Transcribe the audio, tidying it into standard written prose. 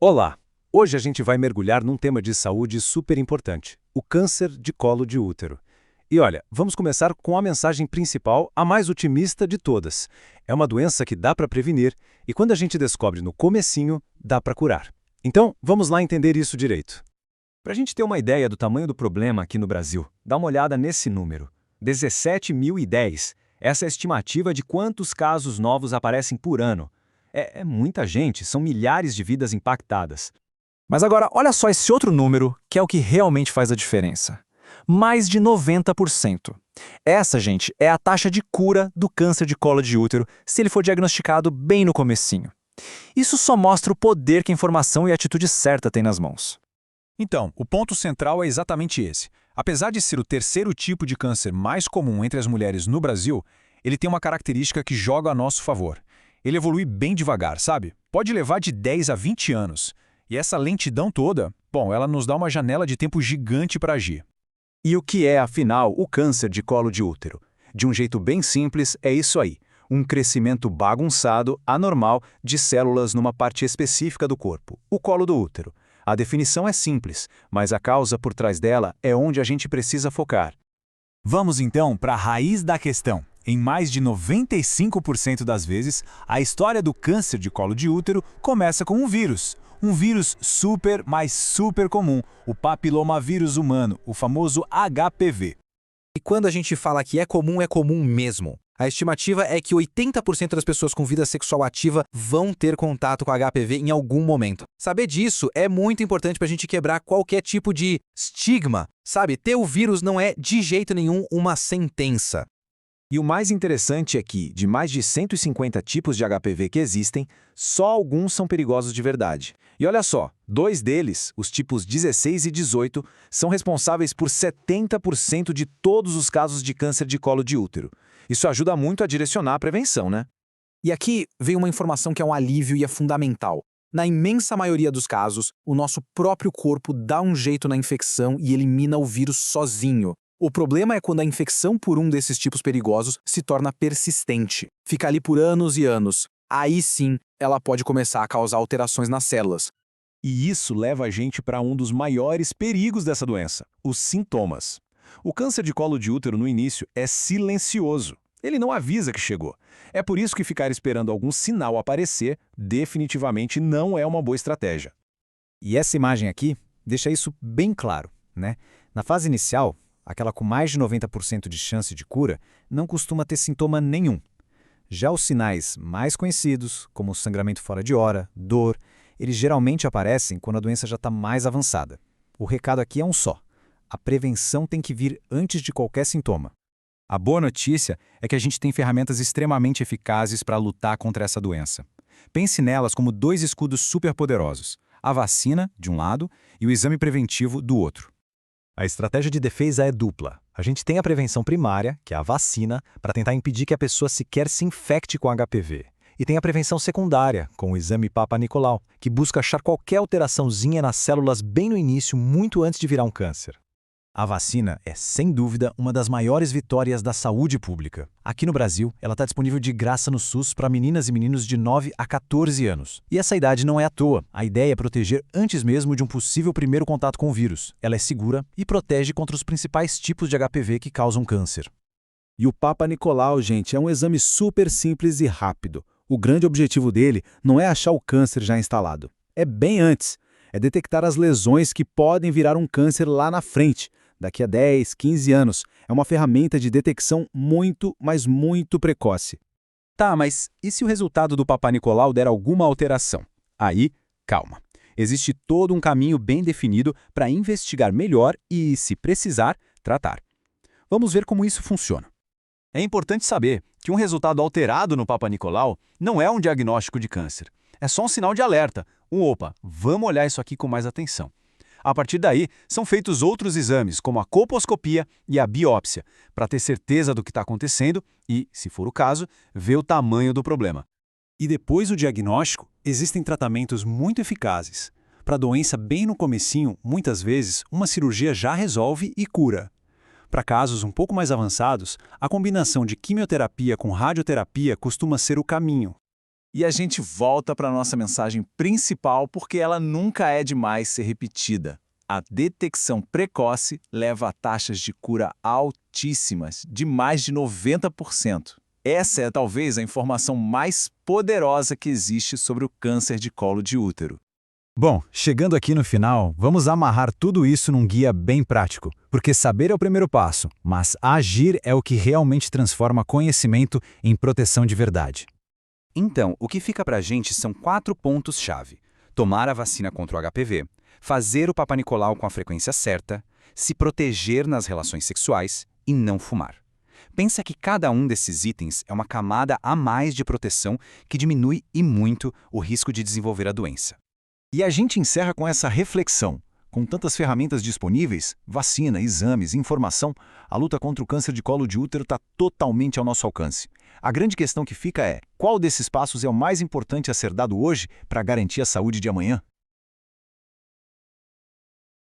Olá! Hoje a gente vai mergulhar num tema de saúde super importante, o câncer de colo de útero. E olha, vamos começar com a mensagem principal, a mais otimista de todas. É uma doença que dá para prevenir e quando a gente descobre no comecinho, dá para curar. Então, vamos lá entender isso direito. Para a gente ter uma ideia do tamanho do problema aqui no Brasil, dá uma olhada nesse número. 17.010. Essa é a estimativa de quantos casos novos aparecem por ano. É muita gente, são milhares de vidas impactadas. Mas agora, olha só esse outro número, que é o que realmente faz a diferença. Mais de 90%. Essa, gente, é a taxa de cura do câncer de colo de útero se ele for diagnosticado bem no comecinho. Isso só mostra o poder que a informação e a atitude certa têm nas mãos. Então, o ponto central é exatamente esse. Apesar de ser o terceiro tipo de câncer mais comum entre as mulheres no Brasil, ele tem uma característica que joga a nosso favor. Ele evolui bem devagar, sabe? Pode levar de 10 a 20 anos. E essa lentidão toda, ela nos dá uma janela de tempo gigante para agir. E o que é, afinal, o câncer de colo de útero? De um jeito bem simples, é isso aí. Um crescimento bagunçado, anormal, de células numa parte específica do corpo, o colo do útero. A definição é simples, mas a causa por trás dela é onde a gente precisa focar. Vamos então para a raiz da questão. Em mais de 95% das vezes, a história do câncer de colo de útero começa com um vírus. Um vírus super, mas super comum, o papilomavírus humano, o famoso HPV. E quando a gente fala que é comum mesmo. A estimativa é que 80% das pessoas com vida sexual ativa vão ter contato com HPV em algum momento. Saber disso é muito importante para a gente quebrar qualquer tipo de estigma, sabe? Ter o vírus não é de jeito nenhum uma sentença. E o mais interessante é que, de mais de 150 tipos de HPV que existem, só alguns são perigosos de verdade. E olha só, 2 deles, os tipos 16 e 18, são responsáveis por 70% de todos os casos de câncer de colo de útero. Isso ajuda muito a direcionar a prevenção, né? E aqui vem uma informação que é um alívio e é fundamental. Na imensa maioria dos casos, o nosso próprio corpo dá um jeito na infecção e elimina o vírus sozinho. O problema é quando a infecção por um desses tipos perigosos se torna persistente. Fica ali por anos e anos. Aí sim, ela pode começar a causar alterações nas células. E isso leva a gente para um dos maiores perigos dessa doença, os sintomas. O câncer de colo de útero no início é silencioso. Ele não avisa que chegou. É por isso que ficar esperando algum sinal aparecer definitivamente não é uma boa estratégia. E essa imagem aqui deixa isso bem claro, né? Na fase inicial, aquela com mais de 90% de chance de cura, não costuma ter sintoma nenhum. Já os sinais mais conhecidos, como sangramento fora de hora, dor, eles geralmente aparecem quando a doença já está mais avançada. O recado aqui é um só. A prevenção tem que vir antes de qualquer sintoma. A boa notícia é que a gente tem ferramentas extremamente eficazes para lutar contra essa doença. Pense nelas como 2 escudos superpoderosos, a vacina, de um lado, e o exame preventivo, do outro. A estratégia de defesa é dupla. A gente tem a prevenção primária, que é a vacina, para tentar impedir que a pessoa sequer se infecte com HPV. E tem a prevenção secundária, com o exame Papa Nicolau, que busca achar qualquer alteraçãozinha nas células bem no início, muito antes de virar um câncer. A vacina é, sem dúvida, uma das maiores vitórias da saúde pública. Aqui no Brasil, ela está disponível de graça no SUS para meninas e meninos de 9 a 14 anos. E essa idade não é à toa. A ideia é proteger antes mesmo de um possível primeiro contato com o vírus. Ela é segura e protege contra os principais tipos de HPV que causam câncer. E o Papa Nicolau, gente, é um exame super simples e rápido. O grande objetivo dele não é achar o câncer já instalado. É bem antes. É detectar as lesões que podem virar um câncer lá na frente. Daqui a 10, 15 anos. É uma ferramenta de detecção muito, mas muito precoce. Tá, mas e se o resultado do Papa Nicolau der alguma alteração? Aí, calma. Existe todo um caminho bem definido para investigar melhor e, se precisar, tratar. Vamos ver como isso funciona. É importante saber que um resultado alterado no Papa Nicolau não é um diagnóstico de câncer. É só um sinal de alerta. Opa, vamos olhar isso aqui com mais atenção. A partir daí, são feitos outros exames, como a colposcopia e a biópsia, para ter certeza do que está acontecendo e, se for o caso, ver o tamanho do problema. E depois do diagnóstico, existem tratamentos muito eficazes. Para a doença bem no comecinho, muitas vezes, uma cirurgia já resolve e cura. Para casos um pouco mais avançados, a combinação de quimioterapia com radioterapia costuma ser o caminho. E a gente volta para a nossa mensagem principal porque ela nunca é demais ser repetida. A detecção precoce leva a taxas de cura altíssimas, de mais de 90%. Essa é talvez a informação mais poderosa que existe sobre o câncer de colo de útero. Bom, chegando aqui no final, vamos amarrar tudo isso num guia bem prático, porque saber é o primeiro passo, mas agir é o que realmente transforma conhecimento em proteção de verdade. Então, o que fica pra gente são 4 pontos-chave. Tomar a vacina contra o HPV, fazer o Papa Nicolau com a frequência certa, se proteger nas relações sexuais e não fumar. Pensa que cada um desses itens é uma camada a mais de proteção que diminui e muito o risco de desenvolver a doença. E a gente encerra com essa reflexão. Com tantas ferramentas disponíveis, vacina, exames, informação, a luta contra o câncer de colo de útero está totalmente ao nosso alcance. A grande questão que fica é, qual desses passos é o mais importante a ser dado hoje para garantir a saúde de amanhã?